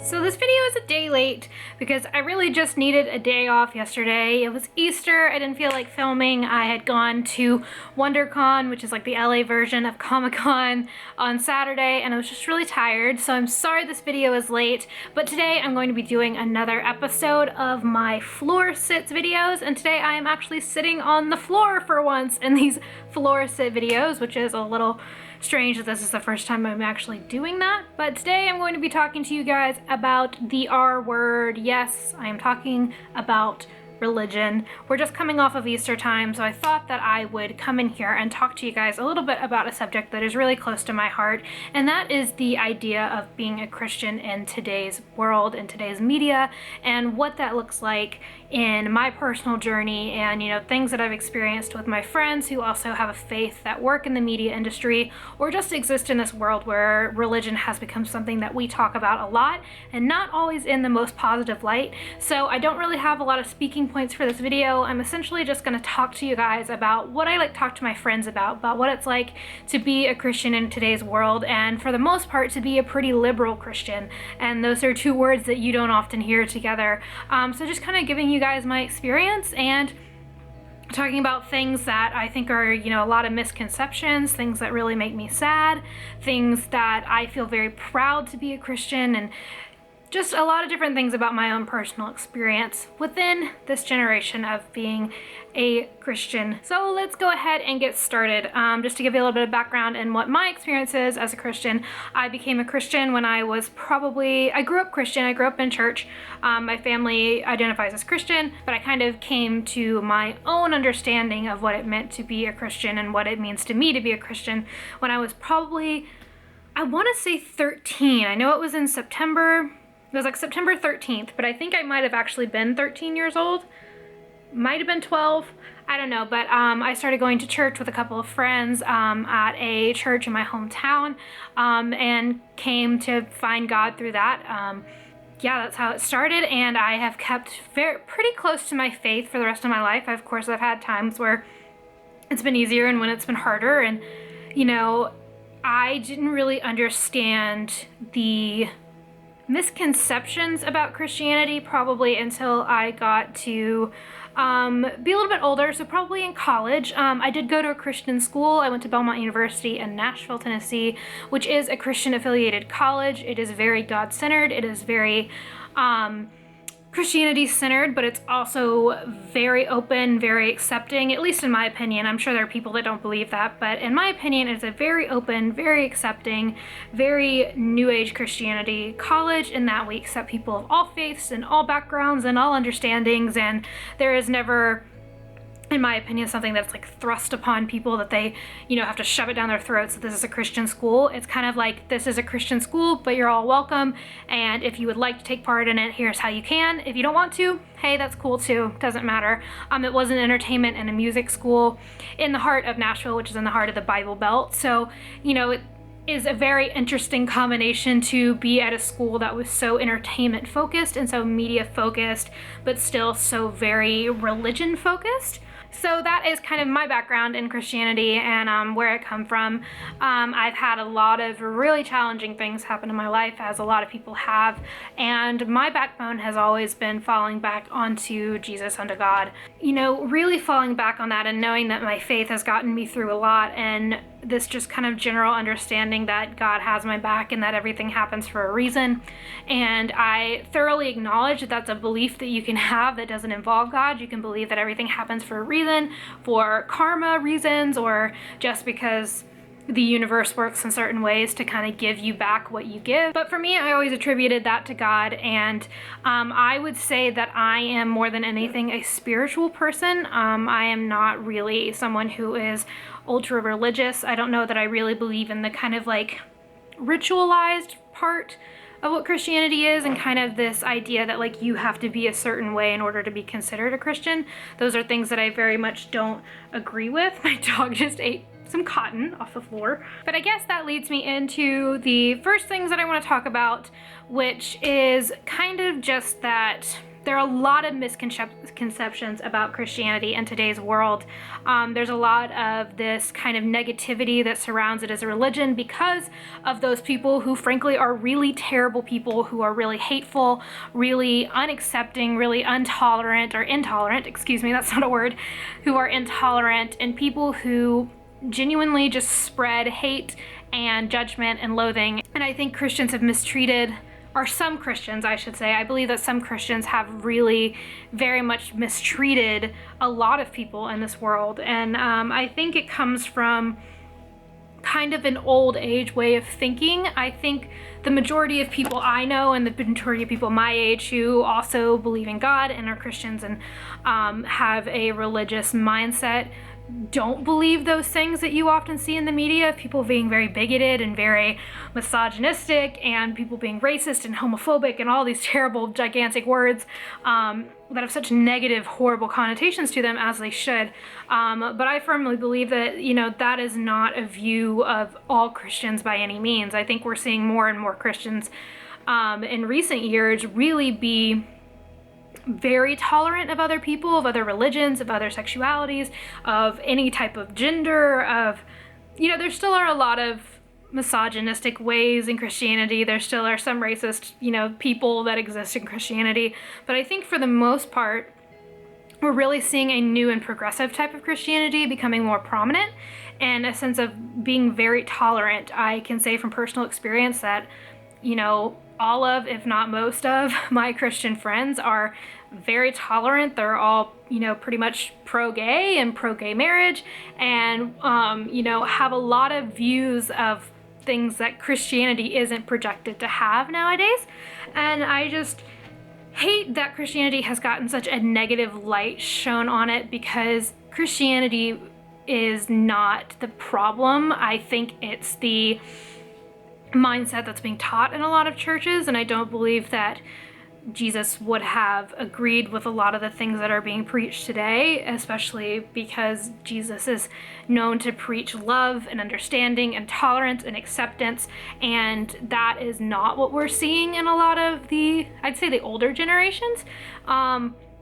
So this video is a day late because I really just needed a day off yesterday. It was Easter, I didn't feel like filming. I had gone to WonderCon, which is like the LA version of Comic-Con, on Saturday, and I was just really tired, so I'm sorry this video is late. But today I'm going to be doing another episode of my floor sits videos, and today I am actually sitting on the floor for once in these floor sit videos, which is a little strange that this is the first time I'm actually doing that. But today I'm going to be talking to you guys about the R word. Yes, I am talking about religion. We're just coming off of Easter time, so I thought that I would come in here and talk to you guys a little bit about a subject that is really close to my heart, and that is the idea of being a Christian in today's world, in today's media, and what that looks like in my personal journey, and things that I've experienced with my friends who also have a faith that work in the media industry or just exist in this world where religion has become something that we talk about a lot and not always in the most positive light. So I don't really have a lot of speaking points for this video. I'm essentially just going to talk to you guys about what I like to talk to my friends about what it's like to be a Christian in today's world, and for the most part to be a pretty liberal Christian, and those are two words that you don't often hear together. So just kind of giving you guys my experience and talking about things that I think are, a lot of misconceptions, things that really make me sad, things that I feel very proud to be a Christian, and just a lot of different things about my own personal experience within this generation of being a Christian. So let's go ahead and get started. Just to give you a little bit of background in what my experience is as a Christian. I became a Christian when I grew up Christian, I grew up in church. My family identifies as Christian, but I kind of came to my own understanding of what it meant to be a Christian and what it means to me to be a Christian when I was probably, I want to say 13. I know it was in September. It was like September 13th, but I think I might have actually been 13 years old. Might have been 12. I don't know, but I started going to church with a couple of friends at a church in my hometown, and came to find God through that. Yeah, that's how it started, and I have kept pretty close to my faith for the rest of my life. Of course, I've had times where it's been easier and when it's been harder, and I didn't really understand the misconceptions about Christianity probably until I got to be a little bit older, so probably in college. I did go to a Christian school. I went to Belmont University in Nashville, Tennessee, which is a Christian affiliated college. It is very God-centered. It is very Christianity-centered, but it's also very open, very accepting, at least in my opinion. I'm sure there are people that don't believe that, but in my opinion, it's a very open, very accepting, very New Age Christianity college in that we accept people of all faiths and all backgrounds and all understandings, and there is never, in my opinion, something that's like thrust upon people that they, have to shove it down their throats that this is a Christian school. It's kind of like, this is a Christian school, but you're all welcome, and if you would like to take part in it, here's how you can. If you don't want to, hey, that's cool too, doesn't matter. It was an entertainment and a music school in the heart of Nashville, which is in the heart of the Bible Belt, so, it is a very interesting combination to be at a school that was so entertainment focused and so media focused, but still so very religion focused. So that is kind of my background in Christianity and where I come from. I've had a lot of really challenging things happen in my life, as a lot of people have, and my backbone has always been falling back onto Jesus, onto God. Really falling back on that and knowing that my faith has gotten me through a lot, and this just kind of general understanding that God has my back and that everything happens for a reason. And I thoroughly acknowledge that that's a belief that you can have that doesn't involve God. You can believe that everything happens for a reason, for karma reasons, or just because the universe works in certain ways to kind of give you back what you give. But for me, I always attributed that to God, and I would say that I am more than anything a spiritual person. I am not really someone who is ultra religious. I don't know that I really believe in the kind of like ritualized part of what Christianity is, and kind of this idea that like you have to be a certain way in order to be considered a Christian. Those are things that I very much don't agree with. My dog just ate some cotton off the floor. But I guess that leads me into the first things that I want to talk about, which is kind of just that there are a lot of misconceptions about Christianity in today's world. There's a lot of this kind of negativity that surrounds it as a religion because of those people who frankly are really terrible people, who are really hateful, really unaccepting, really intolerant, excuse me, that's not a word, who are intolerant, and people who genuinely just spread hate and judgment and loathing. And I think Christians have mistreated, or some Christians, I should say, I believe that some Christians have really very much mistreated a lot of people in this world. And I think it comes from kind of an old age way of thinking. I think the majority of people I know, and the majority of people my age who also believe in God and are Christians and have a religious mindset, don't believe those things that you often see in the media, people being very bigoted and very misogynistic, and people being racist and homophobic and all these terrible, gigantic words that have such negative, horrible connotations to them, as they should. But I firmly believe that, that is not a view of all Christians by any means. I think we're seeing more and more Christians in recent years really be very tolerant of other people, of other religions, of other sexualities, of any type of gender, of, there still are a lot of misogynistic ways in Christianity. There still are some racist, people that exist in Christianity. But I think for the most part, we're really seeing a new and progressive type of Christianity becoming more prominent, and a sense of being very tolerant. I can say from personal experience that, all of, if not most of, my Christian friends are very tolerant. They're all, pretty much pro-gay and pro-gay marriage, and, have a lot of views of things that Christianity isn't projected to have nowadays. And I just hate that Christianity has gotten such a negative light shown on it, because Christianity is not the problem. I think it's the mindset that's being taught in a lot of churches, and I don't believe that Jesus would have agreed with a lot of the things that are being preached today, especially because Jesus is known to preach love and understanding and tolerance and acceptance, and that is not what we're seeing in a lot of I'd say the older generations.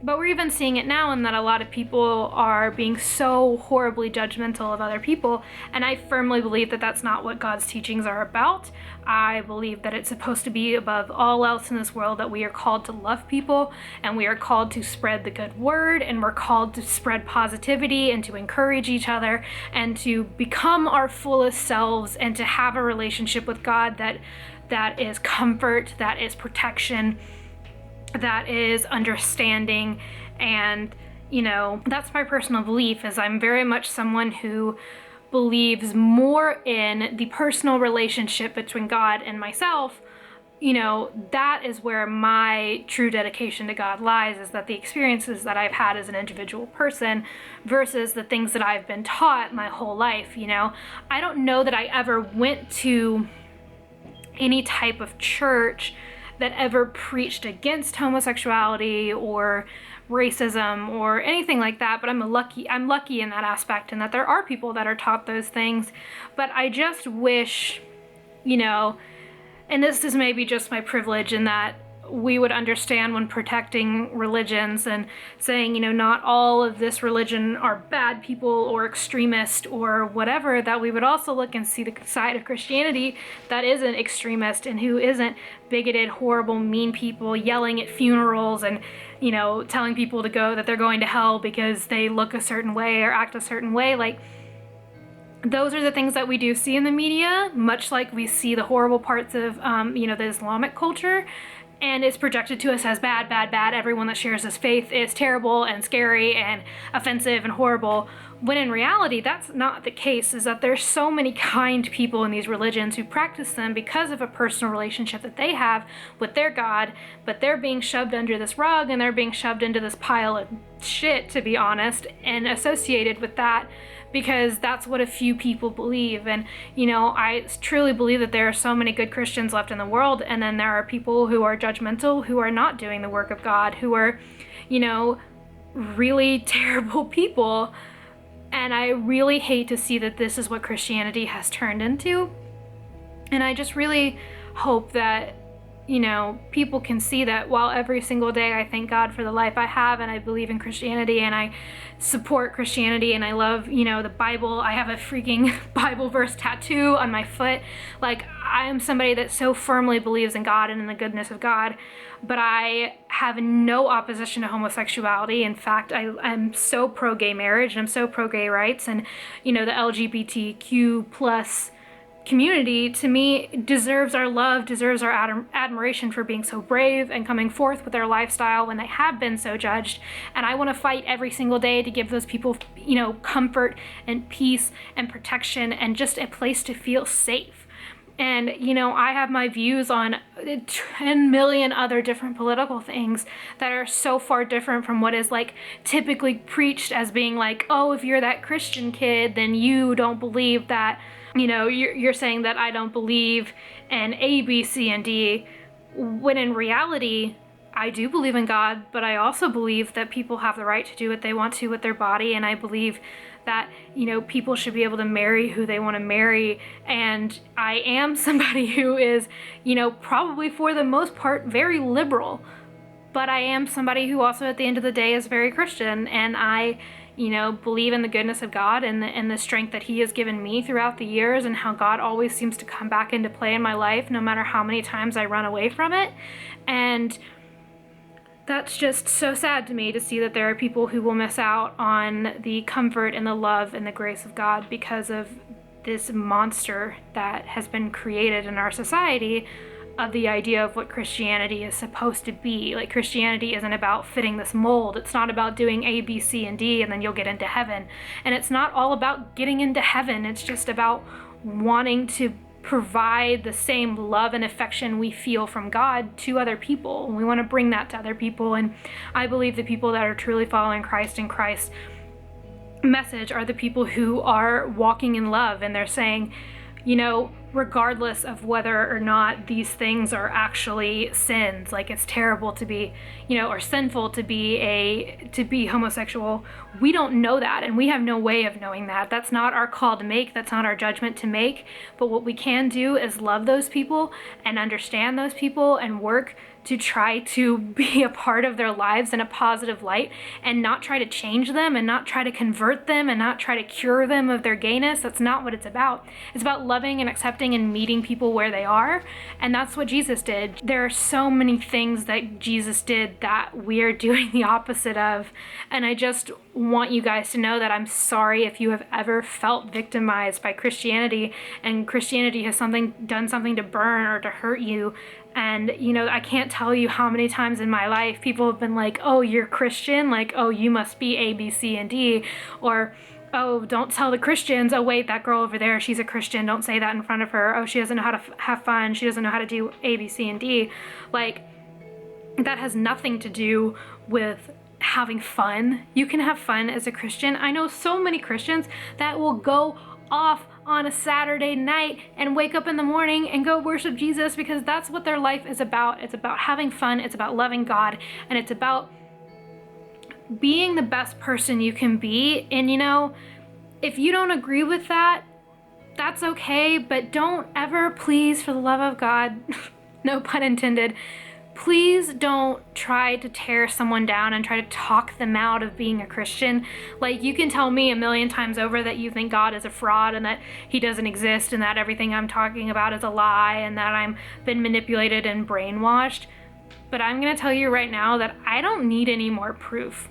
But we're even seeing it now, in that a lot of people are being so horribly judgmental of other people, and I firmly believe that that's not what God's teachings are about. I believe that it's supposed to be above all else in this world that we are called to love people, and we are called to spread the good word, and we're called to spread positivity and to encourage each other and to become our fullest selves, and to have a relationship with God that is comfort, that is protection, that is understanding. And that's my personal belief, is I'm very much someone who believes more in the personal relationship between God and myself. That is where my true dedication to God lies, is that the experiences that I've had as an individual person versus the things that I've been taught my whole life. I don't know that I ever went to any type of church that ever preached against homosexuality or racism or anything like that, but I'm lucky in that aspect, and that there are people that are taught those things. But I just wish, and this is maybe just my privilege, in that we would understand when protecting religions and saying, not all of this religion are bad people or extremist or whatever, that we would also look and see the side of Christianity that isn't extremist and who isn't bigoted, horrible, mean people yelling at funerals and, telling people to go, that they're going to hell because they look a certain way or act a certain way. Like, those are the things that we do see in the media, much like we see the horrible parts of, the Islamic culture. And it's projected to us as bad, bad, bad. Everyone that shares this faith is terrible and scary and offensive and horrible. When in reality, that's not the case, is that there's so many kind people in these religions who practice them because of a personal relationship that they have with their God, but they're being shoved under this rug, and they're being shoved into this pile of shit, to be honest, and associated with that, because that's what a few people believe. And, I truly believe that there are so many good Christians left in the world, and then there are people who are judgmental, who are not doing the work of God, who are, really terrible people. And I really hate to see that this is what Christianity has turned into. And I just really hope that, people can see that while every single day I thank God for the life I have, and I believe in Christianity, and I support Christianity, and I love, the Bible. I have a freaking Bible verse tattoo on my foot. Like, I am somebody that so firmly believes in God and in the goodness of God, but I have no opposition to homosexuality. In fact, I'm so pro-gay marriage, and I'm so pro-gay rights, and, the LGBTQ plus community, to me, deserves our love, deserves our admiration for being so brave and coming forth with their lifestyle when they have been so judged. And I want to fight every single day to give those people, comfort and peace and protection and just a place to feel safe. And, I have my views on 10 million other different political things that are so far different from what is like typically preached as being like, oh, if you're that Christian kid, then you don't believe that, you're saying that I don't believe in A, B, C, and D, when in reality, I do believe in God, but I also believe that people have the right to do what they want to with their body, and I believe that, people should be able to marry who they want to marry, and I am somebody who is, probably for the most part very liberal, but I am somebody who also at the end of the day is very Christian, and I believe in the goodness of God and the strength that He has given me throughout the years, and how God always seems to come back into play in my life no matter how many times I run away from it. And that's just so sad to me to see that there are people who will miss out on the comfort and the love and the grace of God because of this monster that has been created in our society of the idea of what Christianity is supposed to be. Like, Christianity isn't about fitting this mold. It's not about doing A, B, C, and D, and then you'll get into heaven. And it's not all about getting into heaven. It's just about wanting to provide the same love and affection we feel from God to other people. And we want to bring that to other people. And I believe the people that are truly following Christ and Christ's message are the people who are walking in love, and they're saying, regardless of whether or not these things are actually sins, like it's terrible to be, or sinful to be homosexual, we don't know that, and we have no way of knowing that. That's not our call to make, that's not our judgment to make, but what we can do is love those people and understand those people and work to try to be a part of their lives in a positive light, and not try to change them, and not try to convert them, and not try to cure them of their gayness. That's not what it's about. It's about loving and accepting and meeting people where they are, and that's what Jesus did. There are so many things that Jesus did that we're doing the opposite of, and I just want you guys to know that I'm sorry if you have ever felt victimized by Christianity, and Christianity has done something to burn or to hurt you. And, I can't tell you how many times in my life people have been like, oh, you're Christian? Like, oh, you must be A, B, C, and D. Or, oh, don't tell the Christians, oh, wait, that girl over there, she's a Christian. Don't say that in front of her. Oh, she doesn't know how to have fun. She doesn't know how to do A, B, C, and D. Like, that has nothing to do with having fun. You can have fun as a Christian. I know so many Christians that will go off on a Saturday night and wake up in the morning and go worship Jesus, because that's what their life is about. It's about having fun, it's about loving God, and it's about being the best person you can be. And if you don't agree with that, that's okay, but don't ever, please, for the love of God, no pun intended, please don't try to tear someone down and try to talk them out of being a Christian. Like, you can tell me a million times over that you think God is a fraud and that He doesn't exist and that everything I'm talking about is a lie and that I'm been manipulated and brainwashed. But I'm going to tell you right now that I don't need any more proof.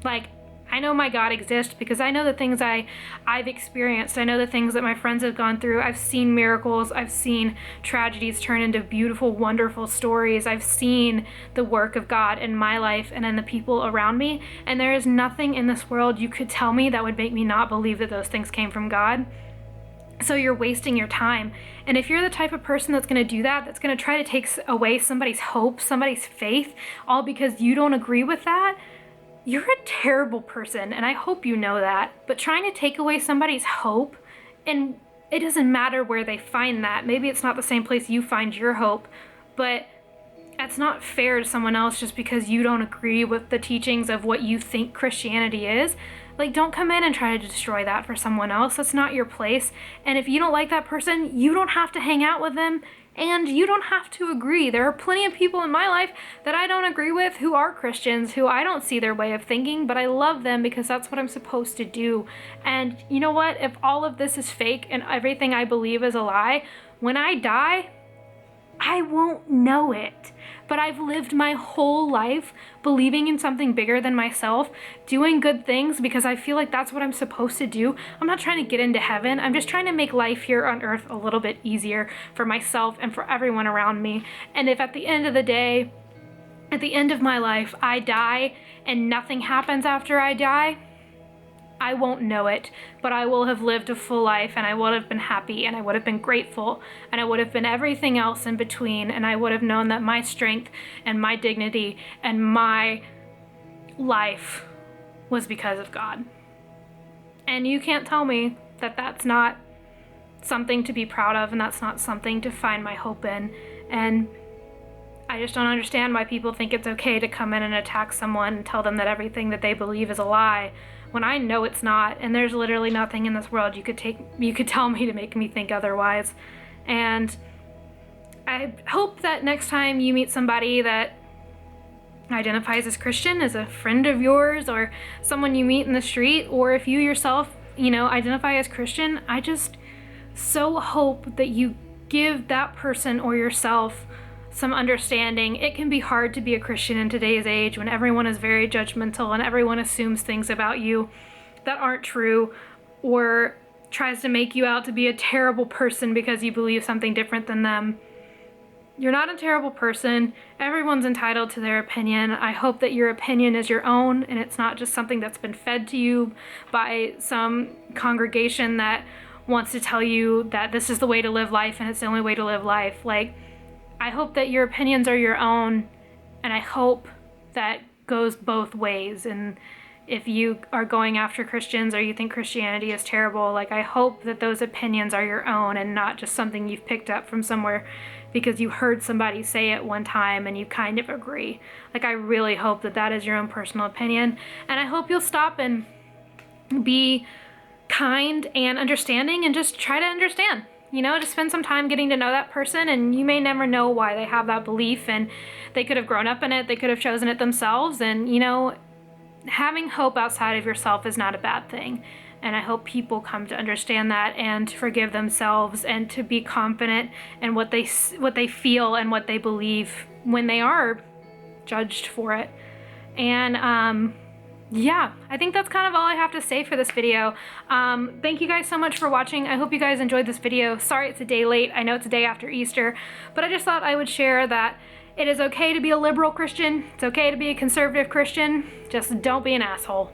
Like, I know my God exists because I know the things I've experienced. I know the things that my friends have gone through. I've seen miracles. I've seen tragedies turn into beautiful, wonderful stories. I've seen the work of God in my life and in the people around me. And there is nothing in this world you could tell me that would make me not believe that those things came from God. So you're wasting your time. And if you're the type of person that's going to do that, that's going to try to take away somebody's hope, somebody's faith, all because you don't agree with that, you're a terrible person, and I hope you know that. But trying to take away somebody's hope, and it doesn't matter where they find that. Maybe it's not the same place you find your hope, but that's not fair to someone else just because you don't agree with the teachings of what you think Christianity is. Like, don't come in and try to destroy that for someone else. That's not your place. And if you don't like that person, you don't have to hang out with them. And you don't have to agree. There are plenty of people in my life that I don't agree with who are Christians, who I don't see their way of thinking, but I love them because that's what I'm supposed to do. And you know what? If all of this is fake and everything I believe is a lie, when I die, I won't know it. But I've lived my whole life believing in something bigger than myself, doing good things because I feel like that's what I'm supposed to do. I'm not trying to get into heaven. I'm just trying to make life here on earth a little bit easier for myself and for everyone around me. And if at the end of the day, at the end of my life, I die and nothing happens after I die, I won't know it, but I will have lived a full life, and I would have been happy, and I would have been grateful, and I would have been everything else in between, and I would have known that my strength and my dignity and my life was because of God. And you can't tell me that that's not something to be proud of, and that's not something to find my hope in. And I just don't understand why people think it's okay to come in and attack someone and tell them that everything that they believe is a lie, when I know it's not, and there's literally nothing in this world you could tell me to make me think otherwise. And I hope that next time you meet somebody that identifies as Christian, as a friend of yours, or someone you meet in the street, or if you yourself, identify as Christian, I just so hope that you give that person or yourself some understanding. It can be hard to be a Christian in today's age when everyone is very judgmental and everyone assumes things about you that aren't true, or tries to make you out to be a terrible person because you believe something different than them. You're not a terrible person. Everyone's entitled to their opinion. I hope that your opinion is your own and it's not just something that's been fed to you by some congregation that wants to tell you that this is the way to live life and it's the only way to live life. I hope that your opinions are your own, and I hope that goes both ways. And if you are going after Christians or you think Christianity is terrible, I hope that those opinions are your own and not just something you've picked up from somewhere because you heard somebody say it one time and you kind of agree. I really hope that that is your own personal opinion, and I hope you'll stop and be kind and understanding and just try to understand. Just spend some time getting to know that person, and you may never know why they have that belief, and they could have grown up in it, they could have chosen it themselves, and having hope outside of yourself is not a bad thing. And I hope people come to understand that and to forgive themselves and to be confident in what they feel and what they believe when they are judged for it. And yeah, I think that's kind of all I have to say for this video. Thank you guys so much for watching. I hope you guys enjoyed this video. Sorry it's a day late. I know it's a day after Easter, but I just thought I would share that it is okay to be a liberal Christian. It's okay to be a conservative Christian. Just don't be an asshole.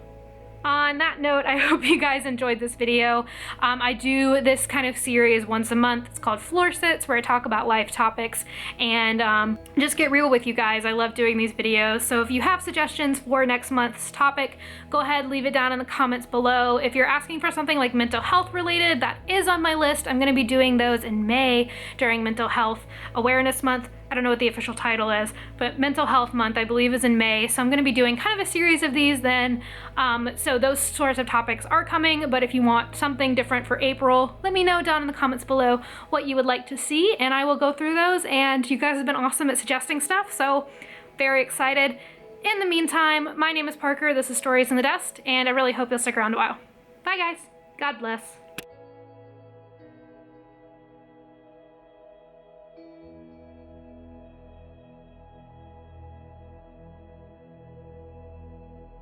On that note, I hope you guys enjoyed this video. I do this kind of series once a month. It's called Floor Sits, where I talk about life topics and just get real with you guys. I love doing these videos. So if you have suggestions for next month's topic, go ahead, leave it down in the comments below. If you're asking for something like mental health related, that is on my list. I'm going to be doing those in May during Mental Health Awareness Month. I don't know what the official title is, but Mental Health Month, I believe, is in May. So I'm going to be doing kind of a series of these then. So those sorts of topics are coming, but if you want something different for April, let me know down in the comments below what you would like to see, and I will go through those. And you guys have been awesome at suggesting stuff, so very excited. In the meantime, my name is Parker, this is Stories in the Dust, and I really hope you'll stick around a while. Bye guys, God bless.